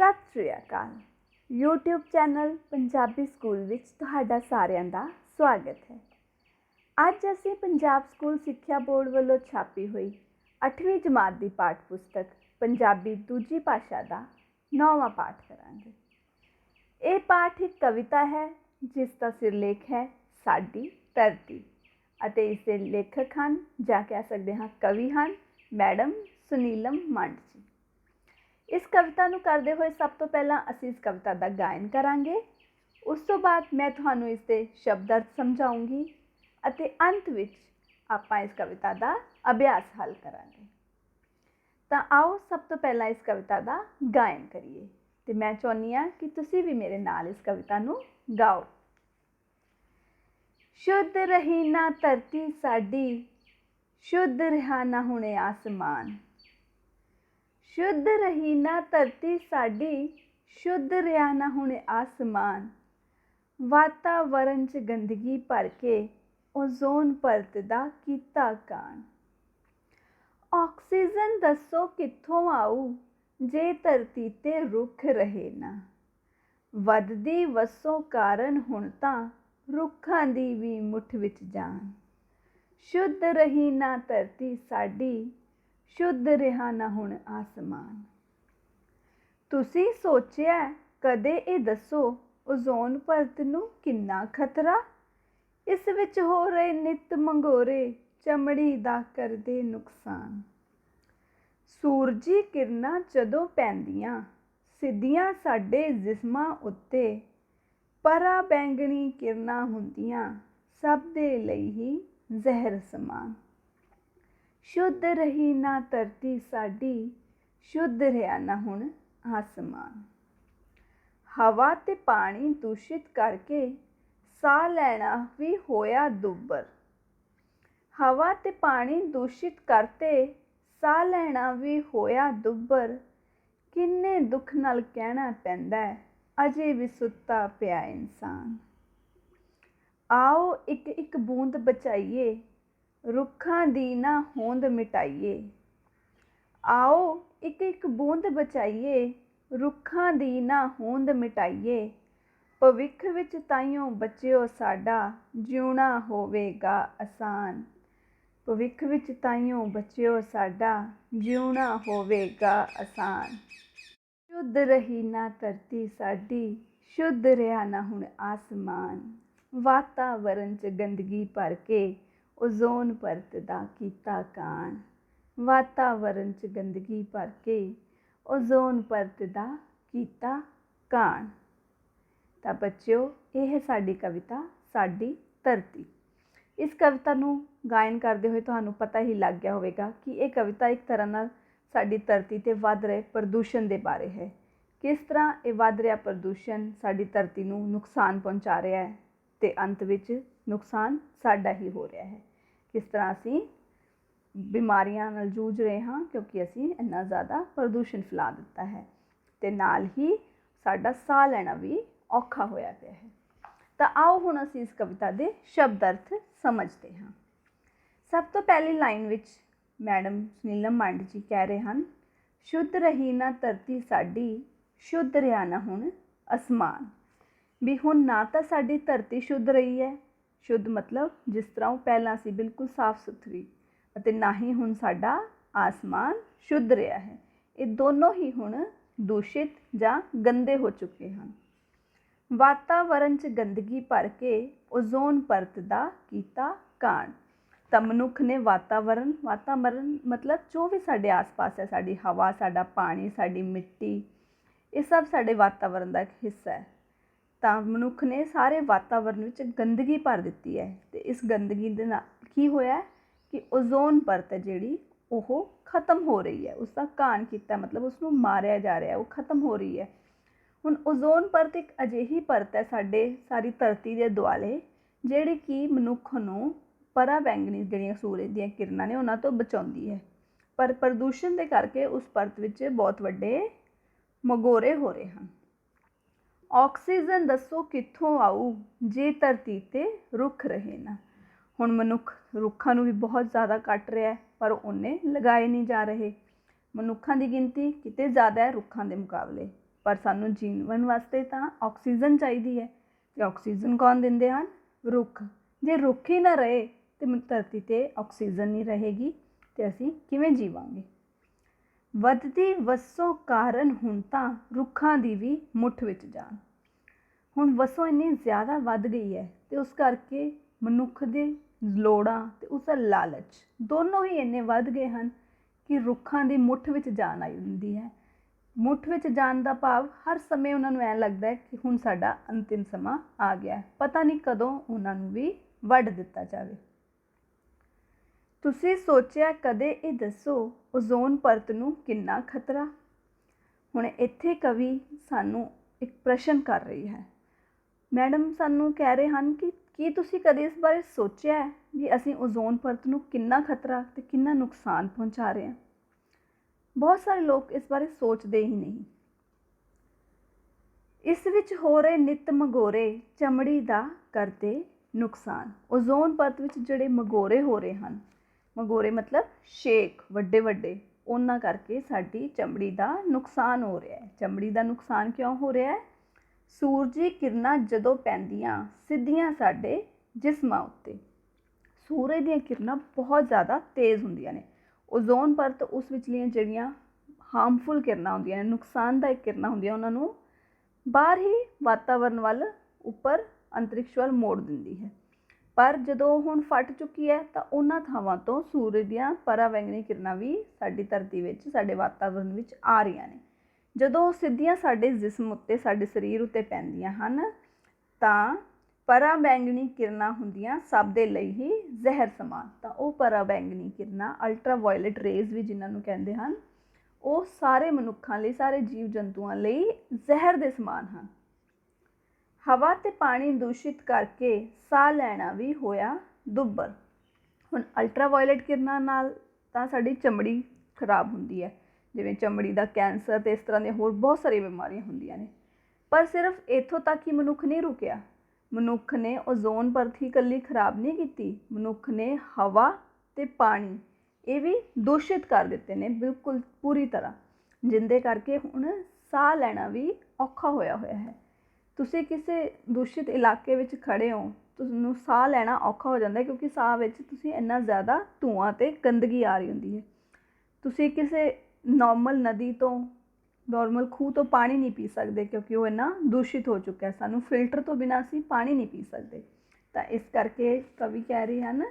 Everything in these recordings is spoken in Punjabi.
सत श्री अकाल। YouTube channel Punjabi school which तुहाडा सारिਆਂ ਦਾ स्वागत है। ਅੱਜ ਅਸੀਂ पंजाब स्कूल सिक्ख्या बोर्ड ਵੱਲੋਂ छापी हुई 8वीं जमात की पाठ पुस्तक पंजाबी दूजी भाषा का 9वां पाठ करांगे। ये पाठ एक कविता है जिसका सिरलेख है साडी धरती ਅਤੇ इस दे लेखक हैं ਜਾਂ कह सकते हैं कवि हैं मैडम सुनीलम मंड जी। इस कविता नूं करदे होए सब तो पहला असीं इस कविता का गायन करांगे। उस तो बाद मैं तुहानूं इसके शब्द अर्थ समझाऊँगी ਅਤੇ अंत विच आपां इस कविता का अभ्यास हल करांगे। तो आओ सब तो पहला इस कविता का गायन करिए तो मैं चाहुंदी हां कि तुसीं भी मेरे नाल इस कविता नूं गाओ। शुद्ध रही ना धरती साडी, शुद्ध रहा ना हुणे आसमान। शुद्ध रही ना धरती साडी, शुद्ध रहा ना हुणे आसमान। वातावरण च गंदगी भर के ओजोन परत दा कीता कान। ऑक्सीजन दसो कित्थों आऊ जे धरती ते रुख रहे ना। वधदी वसों कारण हुण तां रुखां दी भी मुठ विच जान। शुद्ध रही ना धरती साडी, शुद्ध रहा ना हुण आसमान। तुसीं सोचिया कदे ये दसो ओजोन परत नूं किन्ना खतरा। इस विच हो रहे नित मंगोरे चमड़ी दा करदे नुकसान। सूरजी किरनां जदों पैंदियां सिद्धियां साडे जिस्मां उत्ते, परा बैंगनी किरनां हुंदियां सब दे लई ही जहर समान। शुद्ध रही ना धरती साडी, शुद्ध रहा ना हुण आसमान। हवा ते पानी दूषित करके साह लैना भी होया दुब्बर। हवा ते पानी दूषित करते साह लैना भी होया दुब्बर। किन्ने दुख नाल कहना पैंदा है अजे भी सुत्ता पिया इंसान। आओ एक एक बूंद बचाइए, रुखां दी ना होंद मिटाइए। आओ एक एक बूंद बचाइए, रुखां दी ना होंद मिटाइए। भविख विच ताइयों बचियो साडा जिउणा होवेगा आसान। भविख विच ताइयों बचियो साडा जिउणा होवेगा आसान। शुद्ध रही ना धरती साडी, शुद्ध रहा ना हुण आसमान। वातावरण च गंदगी भर के ओजोन परत दा कीता कान। वातावरण च गंदगी भर के ओजोन परत दा कीता कान। तो बच्चों ये है साडी कविता साडी धरती। इस कविता नूं गायन करते हुए तुहानूं पता ही लग गया होवेगा कि ये कविता एक तरह नाल साडी धरती ते वध रहे प्रदूषण के बारे है। किस तरह ये वध रहा प्रदूषण साडी धरती नूं नुकसान पहुँचा रहा है ते अंत विच नुकसान साडा ही हो रहा है। किस तरह असीं बीमारियां नाल जूझ रहे हाँ क्योंकि असीं इन्ना ज़्यादा प्रदूषण फैला दिता है ते नाल ही साडा साह लैना भी औखा होया पिया है। तो आओ हुण असीं इस कविता के शब्द अर्थ समझते हाँ। सब तो पहली लाइन विच मैडम सुनीलम मंड जी कह रहे हैं शुद्ध रही ना धरती साडी, शुद्ध रहा ना हुण आसमान। भी हुण ना तो साडी धरती शुद्ध रही है, शुद्ध मतलब जिस तरह वो पहला सी बिल्कुल साफ सुथरी, अते ना ही हुण साडा आसमान शुद्ध रहा है। ये दोनों ही हुण दूषित जां गंदे हो चुके हैं। वातावरण च गंदगी भर के ओजोन परत दा कीता कांड। तो मनुख ने वातावरण मतलब जो भी साढ़े आस पास है, साड़ी हवा, साड़ा पानी, साड़ी मिट्टी, ये सब साढ़े वातावरण का एक हिस्सा है। तो मनुख ने सारे वातावरण में गंदगी भर दी है। तो इस गंदगी के नाल की होया कि ओजोन परत है जिहड़ी वो खत्म हो रही है, उसका घाण किया मतलब उसनूं मारिया जा रहा है, वो खत्म हो रही है। हुण ओजोन परत एक अजिही परत है साडे सारी धरती के दुआले जिहड़ी कि मनुख नूं परा बैंगनी जिहड़ियां सूरज दीयां किरनां ने उन्हां तो बचाउंदी है। पर प्रदूषण के करके उस परत विच बहुत वड्डे मगोरे हो रहे हैं। ऑक्सीजन दसो कित्थों आऊ जे धरती ते रुख रहे ना। हुण मनुख रुखां नूं भी बहुत ज़्यादा कट रहा है पर उन्हें लगाए नहीं जा रहे। मनुखां की गिनती किते ज़्यादा है रुखां के मुकाबले, पर सानू जीवन वास्ते तो ऑक्सीजन चाहिए है, तो ऑक्सीजन कौन दिंदे हैं? रुख। जे रुख ही ना रहे तो धरती ते ऑक्सीजन नहीं रहेगी, तो असीं किवें जीवांगे? वधदी वसों कारण हुण तां रुखां दी भी मुठ विच जान। हुण वसों इन्नी ज़्यादा वध गई है, तो उस करके मनुख दे लोड़ां ते उसदा लालच दोनों ही इन्ने वध गए हैं कि रुखां दी मुठ विच जान आई हुंदी है। मुठ विच जान दा भाव हर समय उन्हां नूं ऐ लगदा है कि हुण साडा अंतिम समा आ गया है, पता नहीं कदों उन्हां नूं भी वढ दित्ता जावे। तुसीं सोचिया कदे ये दसो ओजोन परत नूं किन्ना खतरा? हुण इत्थे कवि सानूं एक प्रश्न कर रही है। मैडम सानूं कह रहे हैं कि ਕੀ ਤੁਸੀਂ ਕਦੇ ਇਸ ਬਾਰੇ ਸੋਚਿਆ ਹੈ ਵੀ ਅਸੀਂ ਓਜ਼ੋਨ ਪਰਤ ਨੂੰ ਕਿੰਨਾ ਖਤਰਾ ਤੇ ਕਿੰਨਾ ਨੁਕਸਾਨ ਪਹੁੰਚਾ ਰਹੇ ਹਾਂ? ਬਹੁਤ ਸਾਰੇ ਲੋਕ ਇਸ ਬਾਰੇ ਸੋਚਦੇ ਹੀ ਨਹੀਂ। ਇਸ ਵਿੱਚ ਹੋ ਰਹੇ ਨਿੱਤ ਮਗੋਰੇ ਚਮੜੀ ਦਾ ਕਰਦੇ ਨੁਕਸਾਨ। ਓਜ਼ੋਨ ਪਰਤ ਵਿੱਚ ਜਿਹੜੇ ਮਗੋਰੇ ਹੋ ਰਹੇ ਹਨ, ਮਗੋਰੇ ਮਤਲਬ ਛੇਕ ਵੱਡੇ ਵੱਡੇ, ਉਹਨਾਂ ਕਰਕੇ ਸਾਡੀ ਚਮੜੀ ਦਾ ਨੁਕਸਾਨ ਹੋ ਰਿਹਾ ਹੈ। ਚਮੜੀ ਦਾ ਨੁਕਸਾਨ ਕਿਉਂ ਹੋ ਰਿਹਾ ਹੈ? सूरजी किरनां जदों पैंदियां सिद्धियां साडे जिस्मां उत्ते, सूरज दीयां किरनां बहुत ज़्यादा तेज़ हुंदियां ने। ओजोन परत उस विचलियां जिहड़ियां हार्मफुल किरनां हुंदियां ने, नुकसानदायक किरनां हुंदियां, उन्हां नूं बाहर ही वातावरण वल उपर अंतरिक्ष वल मोड़ दिंदी है। पर जदों हुण फट चुकी है तो उन्हां थावां तो सूरज दीयां परावैंगनी किरनां भी साडी धरती विच, साडे वातावरण विच आ रहीआं ने। ਜਦੋਂ ਸਿੱਧੀਆਂ ਸਾਡੇ ਜਿਸਮ ਉੱਤੇ, ਸਾਡੇ ਸਰੀਰ ਉੱਤੇ ਪੈਂਦੀਆਂ ਹਨ ਤਾਂ ਪਰਾਬੈਂਗਣੀ ਕਿਰਨਾਂ ਹੁੰਦੀਆਂ ਸਭ ਦੇ ਲਈ ਹੀ ਜ਼ਹਿਰ ਸਮਾਨ। ਤਾਂ ਉਹ ਪਰਾਬੈਂਗਣੀ ਕਿਰਨਾਂ, ਅਲਟਰਾਵਾਇਲਟ ਰੇਜ਼ ਵੀ ਜਿਨ੍ਹਾਂ ਨੂੰ ਕਹਿੰਦੇ ਹਨ, ਉਹ ਸਾਰੇ ਮਨੁੱਖਾਂ ਲਈ, ਸਾਰੇ ਜੀਵ ਜੰਤੂਆਂ ਲਈ ਜ਼ਹਿਰ ਦੇ ਸਮਾਨ ਹਨ। ਹਵਾ ਅਤੇ ਪਾਣੀ ਦੂਸ਼ਿਤ ਕਰਕੇ ਸਾਹ ਲੈਣਾ ਵੀ ਹੋਇਆ ਦੁੱਬਰ। ਹੁਣ ਅਲਟਰਾਵਾਇਲਟ ਕਿਰਨਾਂ ਨਾਲ ਤਾਂ ਸਾਡੀ ਚਮੜੀ ਖਰਾਬ ਹੁੰਦੀ ਹੈ, ਜਿਵੇਂ ਚਮੜੀ ਦਾ ਕੈਂਸਰ ਅਤੇ ਇਸ ਤਰ੍ਹਾਂ ਦੀਆਂ ਹੋਰ ਬਹੁਤ ਸਾਰੀਆਂ ਬਿਮਾਰੀਆਂ ਹੁੰਦੀਆਂ ਨੇ। ਪਰ ਸਿਰਫ ਇੱਥੋਂ ਤੱਕ ਹੀ ਮਨੁੱਖ ਨਹੀਂ ਰੁਕਿਆ। ਮਨੁੱਖ ਨੇ ਓਜ਼ੋਨ ਪਰਤ ਹੀ ਇਕੱਲੀ ਖਰਾਬ ਨਹੀਂ ਕੀਤੀ, ਮਨੁੱਖ ਨੇ ਹਵਾ ਅਤੇ ਪਾਣੀ ਇਹ ਵੀ ਦੂਸ਼ਿਤ ਕਰ ਦਿੱਤੇ ਨੇ ਬਿਲਕੁਲ ਪੂਰੀ ਤਰ੍ਹਾਂ, ਜਿਹਦੇ ਕਰਕੇ ਹੁਣ ਸਾਹ ਲੈਣਾ ਵੀ ਔਖਾ ਹੋਇਆ ਹੈ। ਤੁਸੀਂ ਕਿਸੇ ਦੂਸ਼ਿਤ ਇਲਾਕੇ ਵਿੱਚ ਖੜ੍ਹੇ ਹੋ, ਤੁਹਾਨੂੰ ਸਾਹ ਲੈਣਾ ਔਖਾ ਹੋ ਜਾਂਦਾ ਕਿਉਂਕਿ ਸਾਹ ਵਿੱਚ ਤੁਸੀਂ ਇੰਨਾ ਜ਼ਿਆਦਾ ਧੂੰਆਂ ਅਤੇ ਗੰਦਗੀ ਆ ਰਹੀ ਹੁੰਦੀ ਹੈ। ਤੁਸੀਂ ਕਿਸੇ ਨੋਰਮਲ ਨਦੀ ਤੋਂ, ਨੋਰਮਲ ਖੂਹ ਤੋਂ ਪਾਣੀ ਨਹੀਂ ਪੀ ਸਕਦੇ ਕਿਉਂਕਿ ਉਹ ਇੰਨਾ ਦੂਸ਼ਿਤ ਹੋ ਚੁੱਕਾ ਹੈ। ਸਾਨੂੰ ਫਿਲਟਰ ਤੋਂ ਬਿਨਾਂ ਅਸੀਂ ਪਾਣੀ ਨਹੀਂ ਪੀ ਸਕਦੇ। ਤਾਂ ਇਸ ਕਰਕੇ ਕਵੀ ਕਹਿ ਰਹੇ ਹਨ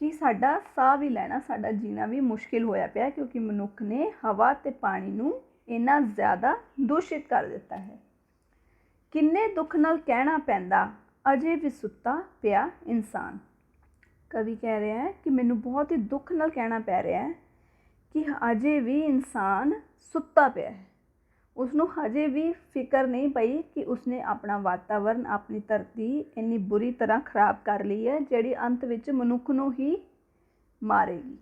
ਕਿ ਸਾਡਾ ਸਾਹ ਵੀ ਲੈਣਾ, ਸਾਡਾ ਜੀਣਾ ਵੀ ਮੁਸ਼ਕਿਲ ਹੋਇਆ ਪਿਆ ਕਿਉਂਕਿ ਮਨੁੱਖ ਨੇ ਹਵਾ ਅਤੇ ਪਾਣੀ ਨੂੰ ਇੰਨਾ ਜ਼ਿਆਦਾ ਦੂਸ਼ਿਤ ਕਰ ਦਿੱਤਾ ਹੈ। ਕਿੰਨੇ ਦੁੱਖ ਨਾਲ ਕਹਿਣਾ ਪੈਂਦਾ ਅਜੇ ਵੀ ਸੁੱਤਾ ਪਿਆ ਇਨਸਾਨ। ਕਵੀ ਕਹਿ ਰਿਹਾ ਹੈ ਕਿ ਮੈਨੂੰ ਬਹੁਤ ਹੀ ਦੁੱਖ ਨਾਲ ਕਹਿਣਾ ਪੈ ਰਿਹਾ ਹੈ ਕਿ ਅਜੇ ਵੀ ਇਨਸਾਨ ਸੁੱਤਾ ਪਿਆ ਹੈ। ਉਸਨੂੰ ਹਜੇ ਵੀ ਫਿਕਰ ਨਹੀਂ ਪਈ ਕਿ ਉਸਨੇ ਆਪਣਾ ਵਾਤਾਵਰਨ, ਆਪਣੀ ਧਰਤੀ ਇੰਨੀ ਬੁਰੀ ਤਰ੍ਹਾਂ ਖਰਾਬ ਕਰ ਲਈ ਹੈ ਜਿਹੜੀ ਅੰਤ ਵਿੱਚ ਮਨੁੱਖ ਨੂੰ ਹੀ ਮਾਰੇਗੀ।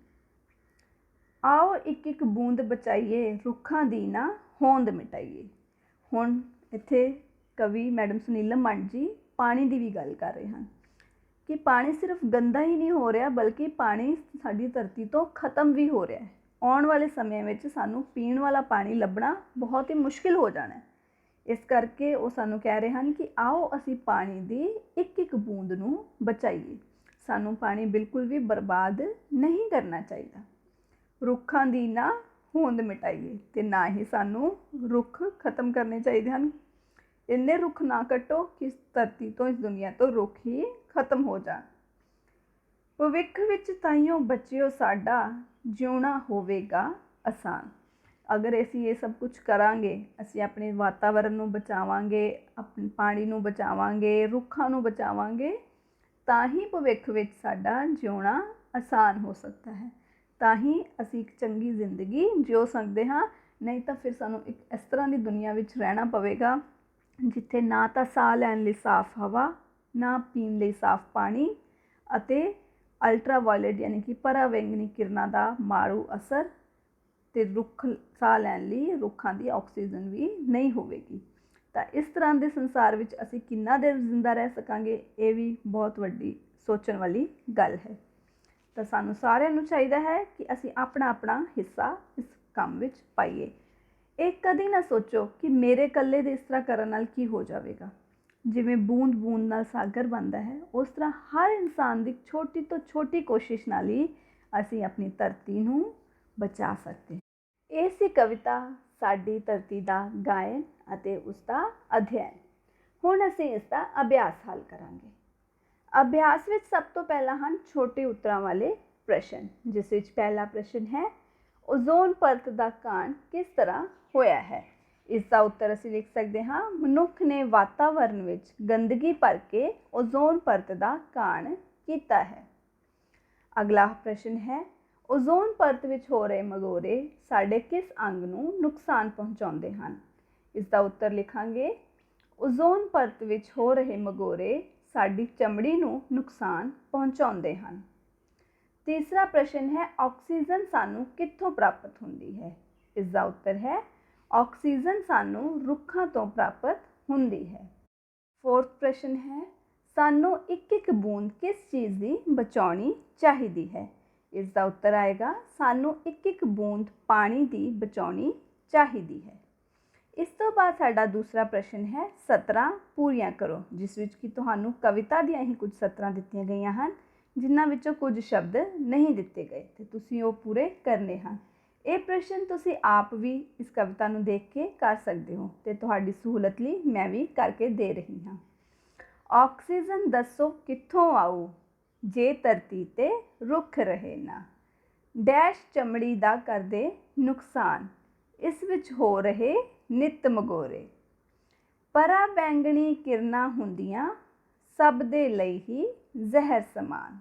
ਆਓ ਇੱਕ ਇੱਕ ਬੂੰਦ ਬਚਾਈਏ, ਰੁੱਖਾਂ ਦੀ ਨਾ ਹੋਂਦ ਮਿਟਾਈਏ। ਹੁਣ ਇੱਥੇ ਕਵੀ ਮੈਡਮ ਸੁਨੀਲਮ ਮੰਡ ਜੀ ਪਾਣੀ ਦੀ ਵੀ ਗੱਲ ਕਰ ਰਹੇ ਹਨ ਕਿ ਪਾਣੀ ਸਿਰਫ ਗੰਦਾ ਹੀ ਨਹੀਂ ਹੋ ਰਿਹਾ ਬਲਕਿ ਪਾਣੀ ਸਾਡੀ ਧਰਤੀ ਤੋਂ ਖਤਮ ਵੀ ਹੋ ਰਿਹਾ ਹੈ। ਆਉਣ ਵਾਲੇ ਸਮੇਂ ਵਿੱਚ ਸਾਨੂੰ ਪੀਣ ਵਾਲਾ ਪਾਣੀ ਲੱਭਣਾ ਬਹੁਤ ਹੀ ਮੁਸ਼ਕਿਲ ਹੋ ਜਾਣਾ ਹੈ। ਇਸ ਕਰਕੇ ਉਹ ਸਾਨੂੰ ਕਹਿ ਰਹੇ ਹਨ ਕਿ ਆਓ ਅਸੀਂ ਪਾਣੀ ਦੀ ਇੱਕ ਇੱਕ ਬੂੰਦ ਨੂੰ ਬਚਾਈਏ। ਸਾਨੂੰ ਪਾਣੀ ਬਿਲਕੁਲ ਵੀ ਬਰਬਾਦ ਨਹੀਂ ਕਰਨਾ ਚਾਹੀਦਾ। ਰੁੱਖਾਂ ਦੀ ਨਾ ਹੋਂਦ ਮਿਟਾਈਏ ਅਤੇ ਨਾ ਹੀ ਸਾਨੂੰ ਰੁੱਖ ਖਤਮ ਕਰਨੇ ਚਾਹੀਦੇ ਹਨ। ਇੰਨੇ ਰੁੱਖ ਨਾ ਕੱਟੋ ਕਿ ਇਸ ਧਰਤੀ ਤੋਂ, ਇਸ ਦੁਨੀਆ ਤੋਂ ਰੁੱਖ ਹੀ ਖਤਮ ਹੋ ਜਾਣ। ਭਵਿੱਖ ਵਿੱਚ ਤਾਈਓ ਬੱਚਿਓ ਸਾਡਾ ਜਿਉਣਾ ਹੋਵੇਗਾ ਆਸਾਨ। ਅਗਰ ਅਸੀਂ ਇਹ ਸਭ ਕੁਛ ਕਰਾਂਗੇ, ਅਸੀਂ ਆਪਣੇ ਵਾਤਾਵਰਨ ਨੂੰ ਬਚਾਵਾਂਗੇ, ਆਪਣੇ ਪਾਣੀ ਨੂੰ ਬਚਾਵਾਂਗੇ, ਰੁੱਖਾਂ ਨੂੰ ਬਚਾਵਾਂਗੇ, ਤਾਂ ਹੀ ਭਵਿੱਖ ਵਿੱਚ ਸਾਡਾ ਜਿਉਣਾ ਆਸਾਨ ਹੋ ਸਕਦਾ ਹੈ। ਤਾਂ ਹੀ ਅਸੀਂ ਇੱਕ ਚੰਗੀ ਜ਼ਿੰਦਗੀ ਜਿਉ ਸਕਦੇ ਹਾਂ। ਨਹੀਂ ਤਾਂ ਫਿਰ ਸਾਨੂੰ ਇੱਕ ਇਸ ਤਰ੍ਹਾਂ ਦੀ ਦੁਨੀਆ ਵਿੱਚ ਰਹਿਣਾ ਪਵੇਗਾ ਜਿੱਥੇ ਨਾ ਤਾਂ ਸਾਹ ਲੈਣ ਲਈ ਸਾਫ਼ ਹਵਾ, ਨਾ ਪੀਣ ਲਈ ਸਾਫ਼ ਪਾਣੀ ਅਤੇ ਅਲਟਰਾਵਾਇਲਟ ਯਾਨੀ ਕਿ ਪਰਾਵੈਂਗਨੀ ਕਿਰਨਾਂ ਦਾ ਮਾਰੂ ਅਸਰ, ਅਤੇ ਰੁੱਖ ਸਾਹ ਲੈਣ ਲਈ ਰੁੱਖਾਂ ਦੀ ਆਕਸੀਜਨ ਵੀ ਨਹੀਂ ਹੋਵੇਗੀ। ਤਾਂ ਇਸ ਤਰ੍ਹਾਂ ਦੇ ਸੰਸਾਰ ਵਿੱਚ ਅਸੀਂ ਕਿੰਨਾ ਦੇਰ ਜ਼ਿੰਦਾ ਰਹਿ ਸਕਾਂਗੇ, ਇਹ ਵੀ ਬਹੁਤ ਵੱਡੀ ਸੋਚਣ ਵਾਲੀ ਗੱਲ ਹੈ। ਤਾਂ ਸਾਨੂੰ ਸਾਰਿਆਂ ਨੂੰ ਚਾਹੀਦਾ ਹੈ ਕਿ ਅਸੀਂ ਆਪਣਾ ਆਪਣਾ ਹਿੱਸਾ ਇਸ ਕੰਮ ਵਿੱਚ ਪਾਈਏ। ਇਹ ਕਦੀ ਨਾ ਸੋਚੋ ਕਿ ਮੇਰੇ ਇਕੱਲੇ ਦੇ ਇਸ ਤਰ੍ਹਾਂ ਕਰਨ ਨਾਲ ਕੀ ਹੋ ਜਾਵੇਗਾ। ਜਿਵੇਂ ਬੂੰਦ ਬੂੰਦ ਨਾਲ ਸਾਗਰ ਬਣਦਾ ਹੈ, ਉਸ ਤਰ੍ਹਾਂ ਹਰ ਇਨਸਾਨ ਦੀ ਛੋਟੀ ਤੋਂ ਛੋਟੀ ਕੋਸ਼ਿਸ਼ ਨਾਲ ਹੀ ਅਸੀਂ ਆਪਣੀ ਧਰਤੀ ਨੂੰ ਬਚਾ ਸਕਦੇ ਹਾਂ। ਇਹ ਸੀ ਕਵਿਤਾ ਸਾਡੀ ਧਰਤੀ ਦਾ ਗਾਇਨ ਅਤੇ ਉਸ ਦਾ ਅਧਿਐਨ। ਹੁਣ ਅਸੀਂ ਇਸ ਦਾ ਅਭਿਆਸ ਹੱਲ ਕਰਾਂਗੇ। ਅਭਿਆਸ ਵਿੱਚ ਸਭ ਤੋਂ ਪਹਿਲਾਂ ਹਨ ਛੋਟੇ ਉੱਤਰਾਂ ਵਾਲੇ ਪ੍ਰਸ਼ਨ, ਜਿਸ ਵਿੱਚ ਪਹਿਲਾ ਪ੍ਰਸ਼ਨ ਹੈ ਓਜ਼ੋਨ ਪਰਤ ਦਾ ਕਾਣ ਕਿਸ ਤਰ੍ਹਾਂ ਹੋਇਆ ਹੈ। ਇਸ ਦਾ ਉੱਤਰ ਅਸੀਂ ਲਿਖ ਸਕਦੇ ਹਾਂ, ਮਨੁੱਖ ਨੇ ਵਾਤਾਵਰਨ ਵਿੱਚ ਗੰਦਗੀ ਭਰ ਕੇ ਓਜ਼ੋਨ ਪਰਤ ਦਾ ਕਾਣ ਕੀਤਾ ਹੈ। ਅਗਲਾ ਪ੍ਰਸ਼ਨ ਹੈ ਓਜ਼ੋਨ ਪਰਤ ਵਿੱਚ ਹੋ ਰਹੇ ਮਗੋਰੇ ਸਾਡੇ ਕਿਸ ਅੰਗ ਨੂੰ ਨੁਕਸਾਨ ਪਹੁੰਚਾਉਂਦੇ ਹਨ। ਇਸ ਦਾ ਉੱਤਰ ਲਿਖਾਂਗੇ, ਓਜ਼ੋਨ ਪਰਤ ਵਿੱਚ ਹੋ ਰਹੇ ਮਗੋਰੇ ਸਾਡੀ ਚਮੜੀ ਨੂੰ ਨੁਕਸਾਨ ਪਹੁੰਚਾਉਂਦੇ ਹਨ। ਤੀਸਰਾ ਪ੍ਰਸ਼ਨ ਹੈ ਆਕਸੀਜਨ ਸਾਨੂੰ ਕਿੱਥੋਂ ਪ੍ਰਾਪਤ ਹੁੰਦੀ ਹੈ। ਇਸ ਦਾ ਉੱਤਰ ਹੈ ਆਕਸੀਜਨ ਸਾਨੂੰ ਰੁੱਖਾਂ ਤੋਂ ਪ੍ਰਾਪਤ ਹੁੰਦੀ ਹੈ। ਫੋਰਥ ਪ੍ਰਸ਼ਨ ਹੈ ਸਾਨੂੰ ਇੱਕ ਇੱਕ ਬੂੰਦ ਕਿਸ ਚੀਜ਼ ਦੀ ਬਚਾਉਣੀ ਚਾਹੀਦੀ ਹੈ। ਇਸ ਦਾ ਉੱਤਰ ਆਏਗਾ, ਸਾਨੂੰ ਇੱਕ ਇੱਕ ਬੂੰਦ ਪਾਣੀ ਦੀ ਬਚਾਉਣੀ ਚਾਹੀਦੀ ਹੈ। ਇਸ ਤੋਂ ਬਾਅਦ ਸਾਡਾ ਦੂਸਰਾ ਪ੍ਰਸ਼ਨ ਹੈ ਸਤਰਾਂ ਪੂਰੀਆਂ ਕਰੋ, ਜਿਸ ਵਿੱਚ ਕਿ ਤੁਹਾਨੂੰ ਕਵਿਤਾ ਦੀਆਂ ਹੀ ਕੁਝ ਸਤਰਾਂ ਦਿੱਤੀਆਂ ਗਈਆਂ ਹਨ, ਜਿਨ੍ਹਾਂ ਵਿੱਚੋਂ ਕੁਝ ਸ਼ਬਦ ਨਹੀਂ ਦਿੱਤੇ ਗਏ ਅਤੇ ਤੁਸੀਂ ਉਹ ਪੂਰੇ ਕਰਨੇ ਹਨ। ਇਹ ਪ੍ਰਸ਼ਨ ਤੁਸੀਂ ਆਪ ਵੀ ਇਸ ਕਵਿਤਾ ਨੂੰ ਦੇਖ ਕੇ ਕਰ ਸਕਦੇ ਹੋ ਅਤੇ ਤੁਹਾਡੀ ਸਹੂਲਤ ਲਈ ਮੈਂ ਵੀ ਕਰਕੇ ਦੇ ਰਹੀ ਹਾਂ। ਆਕਸੀਜਨ ਦੱਸੋ ਕਿੱਥੋਂ ਆਊ, ਜੇ ਧਰਤੀ 'ਤੇ ਰੁੱਖ ਰਹੇ ਨਾ। ਡੈਸ਼ ਚਮੜੀ ਦਾ ਕਰਦੇ ਨੁਕਸਾਨ, ਇਸ ਵਿੱਚ ਹੋ ਰਹੇ ਨਿੱਤ ਮਗੋਰੇ। ਪਰਾ ਬੈਂਗਣੀ ਕਿਰਨਾਂ ਹੁੰਦੀਆਂ ਸਭ ਦੇ ਲਈ ਹੀ ਜ਼ਹਿਰ ਸਮਾਨ।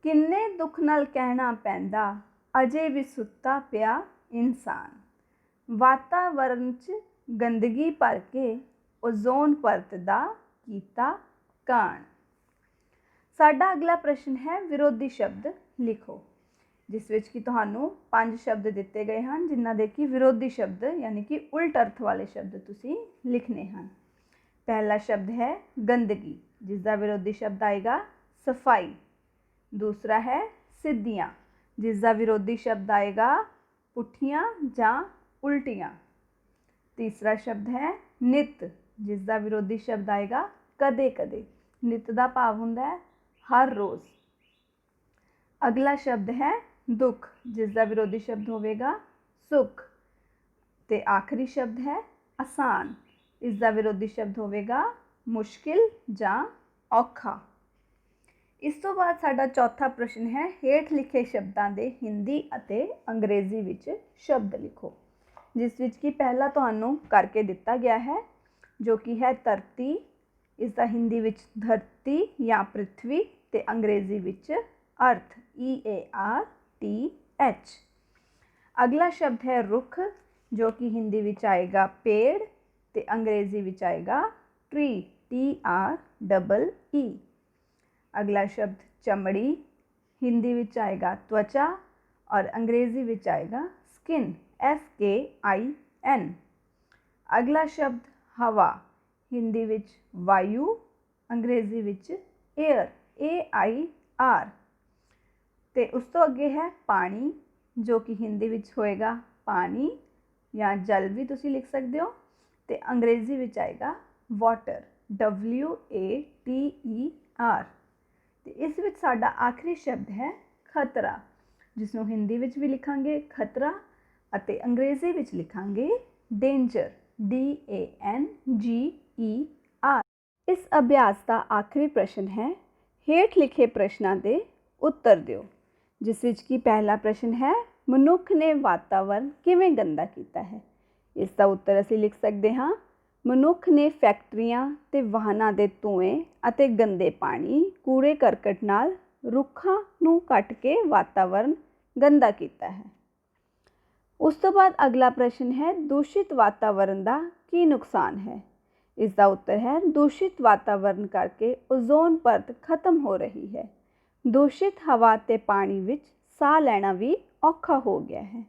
ਕਿੰਨੇ ਦੁੱਖ ਨਾਲ ਕਹਿਣਾ ਪੈਂਦਾ ਅਜੇ ਵੀ ਸੁੱਤਾ ਪਿਆ ਇਨਸਾਨ। ਵਾਤਾਵਰਨ 'ਚ ਗੰਦਗੀ ਭਰ ਕੇ ਓਜ਼ੋਨ ਪਰਤ ਦਾ ਕੀਤਾ ਕਾਣ। ਸਾਡਾ ਅਗਲਾ ਪ੍ਰਸ਼ਨ ਹੈ ਵਿਰੋਧੀ ਸ਼ਬਦ ਲਿਖੋ, ਜਿਸ ਵਿੱਚ ਕਿ ਤੁਹਾਨੂੰ 5 ਸ਼ਬਦ ਦਿੱਤੇ ਗਏ ਹਨ, ਜਿਨ੍ਹਾਂ ਦੇ ਕਿ ਵਿਰੋਧੀ ਸ਼ਬਦ ਯਾਨੀ ਕਿ ਉਲਟ ਅਰਥ ਵਾਲੇ ਸ਼ਬਦ ਤੁਸੀਂ ਲਿਖਣੇ ਹਨ। ਪਹਿਲਾ ਸ਼ਬਦ ਹੈ ਗੰਦਗੀ, ਜਿਸ ਦਾ ਵਿਰੋਧੀ ਸ਼ਬਦ ਆਏਗਾ ਸਫਾਈ। ਦੂਸਰਾ ਹੈ ਸਿੱਧੀਆਂ, ਜਿਸ ਦਾ ਵਿਰੋਧੀ ਸ਼ਬਦ ਆਏਗਾ ਪੁੱਠੀਆਂ ਜਾਂ ਉਲਟੀਆਂ। ਤੀਸਰਾ ਸ਼ਬਦ ਹੈ ਨਿੱਤ, ਜਿਸ ਦਾ ਵਿਰੋਧੀ ਸ਼ਬਦ ਆਏਗਾ ਕਦੇ ਕਦੇ। ਨਿੱਤ ਦਾ ਭਾਵ ਹੁੰਦਾ ਹੈ ਹਰ ਰੋਜ਼। ਅਗਲਾ ਸ਼ਬਦ ਹੈ ਦੁੱਖ, ਜਿਸ ਦਾ ਵਿਰੋਧੀ ਸ਼ਬਦ ਹੋਵੇਗਾ ਸੁੱਖ। ਤੇ ਆਖਰੀ ਸ਼ਬਦ ਹੈ ਆਸਾਨ, ਇਸ ਦਾ ਵਿਰੋਧੀ ਸ਼ਬਦ ਹੋਵੇਗਾ ਮੁਸ਼ਕਿਲ ਜਾਂ ਔਖਾ। ਇਸ ਤੋਂ ਬਾਅਦ ਸਾਡਾ ਚੌਥਾ ਪ੍ਰਸ਼ਨ ਹੈ ਹੇਠ ਲਿਖੇ ਸ਼ਬਦਾਂ ਦੇ ਹਿੰਦੀ ਅਤੇ ਅੰਗਰੇਜ਼ੀ ਵਿੱਚ ਸ਼ਬਦ ਲਿਖੋ, ਜਿਸ ਵਿੱਚ ਕਿ ਪਹਿਲਾ ਤੁਹਾਨੂੰ ਕਰਕੇ ਦਿੱਤਾ ਗਿਆ ਹੈ, ਜੋ ਕਿ ਹੈ ਧਰਤੀ। ਇਸ ਦਾ ਹਿੰਦੀ ਵਿੱਚ ਧਰਤੀ ਜਾਂ ਪ੍ਰਿਥਵੀ ਤੇ ਅੰਗਰੇਜ਼ੀ ਵਿੱਚ ਅਰਥ EARTH। ਅਗਲਾ ਸ਼ਬਦ ਹੈ ਰੁੱਖ, ਜੋ ਕਿ ਹਿੰਦੀ ਵਿੱਚ ਆਏਗਾ ਪੇੜ ਤੇ ਅੰਗਰੇਜ਼ੀ ਵਿੱਚ ਆਏਗਾ ਟਰੀ TREE। ਅਗਲਾ ਸ਼ਬਦ ਚਮੜੀ, ਹਿੰਦੀ ਵਿੱਚ ਆਏਗਾ ਤਵਚਾ ਔਰ ਅੰਗਰੇਜ਼ੀ ਵਿੱਚ ਆਏਗਾ ਸਕਿਨ SKIN। ਅਗਲਾ ਸ਼ਬਦ ਹਵਾ, ਹਿੰਦੀ ਵਿੱਚ ਵਾਯੂ, ਅੰਗਰੇਜ਼ੀ ਵਿੱਚ 에ਅਰ AIR। ਤੇ ਉਸ ਤੋਂ ਅੱਗੇ ਹੈ ਪਾਣੀ, ਜੋ ਕਿ ਹਿੰਦੀ ਵਿੱਚ ਹੋਏਗਾ ਪਾਣੀ ਜਾਂ ਜਲ ਵੀ ਤੁਸੀਂ ਲਿਖ ਸਕਦੇ ਹੋ, ਤੇ ਅੰਗਰੇਜ਼ੀ ਵਿੱਚ ਆਏਗਾ ਵਾਟਰ WATER। ਤੇ ਇਸ ਵਿੱਚ ਸਾਡਾ ਆਖਰੀ ਸ਼ਬਦ ਹੈ ਖਤਰਾ, ਜਿਸ ਨੂੰ ਹਿੰਦੀ ਵਿੱਚ ਵੀ ਲਿਖਾਂਗੇ ਖਤਰਾ ਅਤੇ ਅੰਗਰੇਜ਼ੀ ਵਿੱਚ ਲਿਖਾਂਗੇ ਡੇਂਜਰ DANGER। ਇਸ ਅਭਿਆਸ ਦਾ ਆਖਰੀ ਪ੍ਰਸ਼ਨ ਹੈ ਹੇਠ ਲਿਖੇ ਪ੍ਰਸ਼ਨਾਂ ਦੇ ਉੱਤਰ ਦਿਓ, ਜਿਸ ਵਿੱਚ ਕਿ ਪਹਿਲਾ ਪ੍ਰਸ਼ਨ ਹੈ ਮਨੁੱਖ ਨੇ ਵਾਤਾਵਰਨ ਕਿਵੇਂ ਗੰਦਾ ਕੀਤਾ ਹੈ। ਇਸ ਦਾ ਉੱਤਰ ਅਸੀਂ ਲਿਖ ਸਕਦੇ ਹਾਂ, ਮਨੁੱਖ ਨੇ ਫੈਕਟਰੀਆਂ ਤੇ ਵਾਹਨਾਂ ਦੇ ਧੂਏ ਅਤੇ ਗੰਦੇ ਪਾਣੀ, ਕੂੜੇ ਕਰਕਟ ਨਾਲ ਰੁੱਖਾਂ ਨੂੰ ਕੱਟ ਕੇ ਵਾਤਾਵਰਨ ਗੰਦਾ ਕੀਤਾ ਹੈ। ਉਸ ਤੋਂ ਬਾਅਦ ਅਗਲਾ ਪ੍ਰਸ਼ਨ ਹੈ ਦੂਸ਼ਿਤ ਵਾਤਾਵਰਨ ਦਾ ਕੀ ਨੁਕਸਾਨ ਹੈ। ਇਸ ਦਾ ਉੱਤਰ ਹੈ ਦੂਸ਼ਿਤ ਵਾਤਾਵਰਨ ਕਰਕੇ ਓਜ਼ੋਨ ਪਰਤ ਖਤਮ ਹੋ ਰਹੀ ਹੈ। ਦੂਸ਼ਿਤ ਹਵਾ ਤੇ ਪਾਣੀ ਵਿੱਚ ਸਾਹ ਲੈਣਾ ਵੀ ਔਖਾ ਹੋ ਗਿਆ ਹੈ।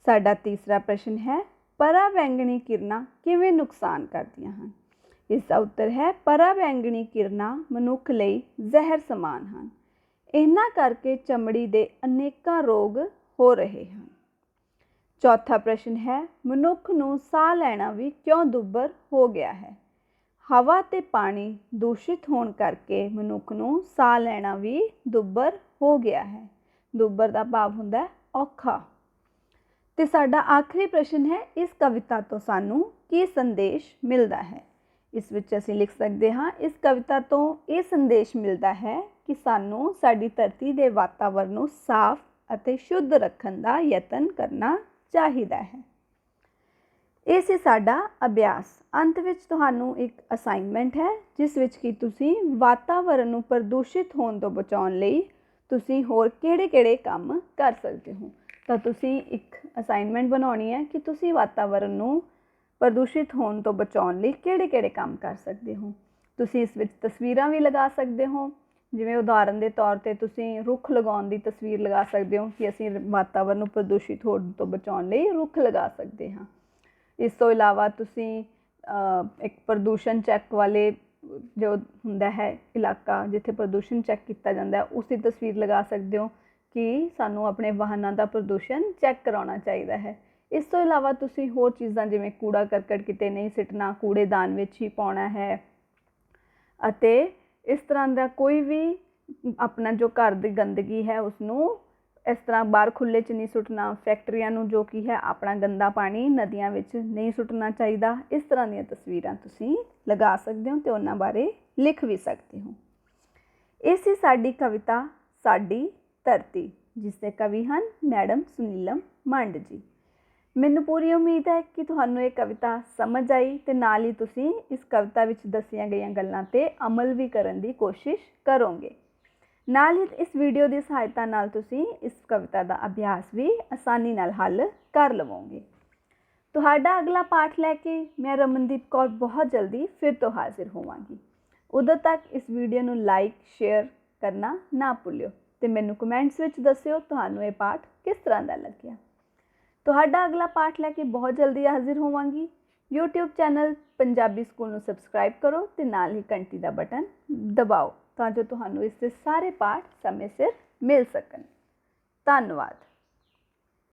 ਸਾਡਾ ਤੀਸਰਾ ਪ੍ਰਸ਼ਨ ਹੈ ਪਰਾ ਬੈਂਗਣੀ ਕਿਰਨਾਂ ਕਿਵੇਂ ਨੁਕਸਾਨ ਕਰਦੀਆਂ ਹਨ। ਇਸ ਦਾ ਉੱਤਰ ਹੈ ਪਰਾ ਬੈਂਗਣੀ ਕਿਰਨਾਂ ਮਨੁੱਖ ਲਈ ਜ਼ਹਿਰ ਸਮਾਨ ਹਨ। ਇਹਨਾਂ ਕਰਕੇ ਚਮੜੀ ਦੇ ਅਨੇਕਾਂ ਰੋਗ ਹੋ ਰਹੇ ਹਨ। चौथा प्रश्न है, मनुख नूं साह लैना भी क्यों दुभर हो गया है। हवा ते पानी दूषित होने करके मनुख नूं साह लैना भी दुभर हो गया है। दुभर का भाव हुंदा है औखा। ते साडा आखिरी प्रश्न है, इस कविता तो सानू की संदेश मिलता है। इस विच असीं लिख सकते हाँ, इस कविता तो ये संदेश मिलता है कि सानू साडी धरती के वातावरण नूं साफ अते शुद्ध रखण दा यतन करना चाहिदा है। ये सी साडा अभ्यास। अंत विच तुहानू एक असाइनमेंट है जिस विच कि तुसीं वातावरण नूं प्रदूषित होण तो बचाउण लई तुसीं होर किहड़े-किहड़े काम कर सकते हो। तो तुसीं एक असाइनमेंट बनाउणी है कि तुसीं वातावरण नूं प्रदूषित होने तो बचाने लिए किहड़े-किहड़े काम कर सकते हो। तुसीं इस विच तस्वीरां भी लगा सकते हो, जिवें उदाहरण के तौर पर तुसीं रुख लगाउण दी तस्वीर लगा सकते हो कि असीं वातावरण नूं प्रदूषित होने तो बचाने लिए रुख लगा सकते हाँ। इस तो इलावा तुसीं एक प्रदूषण चैक वाले जो हुंदा है इलाका जिथे प्रदूषण चैक किया जाता है उसकी तस्वीर लगा सकते हो कि सानू अपने वाहनों का प्रदूषण चैक कराना चाहिए है। इस तो इलावा तुसीं होर चीज़ां जिवें कूड़ा करकट किते नहीं सिटना, कूड़ेदान विच ही पाउणा है अते इस तरह का कोई भी अपना जो घर की गंदगी है उसनूं इस तरह बाहर खुले च नहीं सुटना। फैक्ट्रियां नूं जो कि है अपना गंदा पानी नदियां विच नहीं सुटना चाहिए। इस तरह दी तस्वीरां तुसीं लगा सकते हो तो उन्हां बारे लिख भी सकते हो। इस ही साडी कविता साडी धरती, जिसके कवि हैं मैडम सुनीलम मंड जी। मैनूं पूरी उम्मीद है कि तुहानूं ये कविता समझ आई ते नाल ही तुसीं इस कविता विच दसियां गईयां गल्लां ते अमल भी करन दी कोशिश करोगे। नाल ही इस वीडियो की सहायता नाल तुसीं इस कविता का अभ्यास भी आसानी नाल हल कर लवोगे। तुहाडा अगला पाठ लैके मैं रमनदीप कौर बहुत जल्दी फिर तो हाजिर होवांगी। उदों तक इस वीडियो नूं लाइक शेयर करना ना भुल्लिओ ते मैनूं कमेंट्स विच दस्सिओ तुहानूं ये पाठ किस तरह का लग्गिआ। तुहाडा अगला पाठ लैके बहुत जल्दी हाजिर होवांगी। यूट्यूब चैनल पंजाबी स्कूल नूं सबसक्राइब करो ते नाल ही घंटी का बटन दबाओ तां जो तुहानूं इसके सारे पाठ समय सिर मिल सकन। धन्नवाद।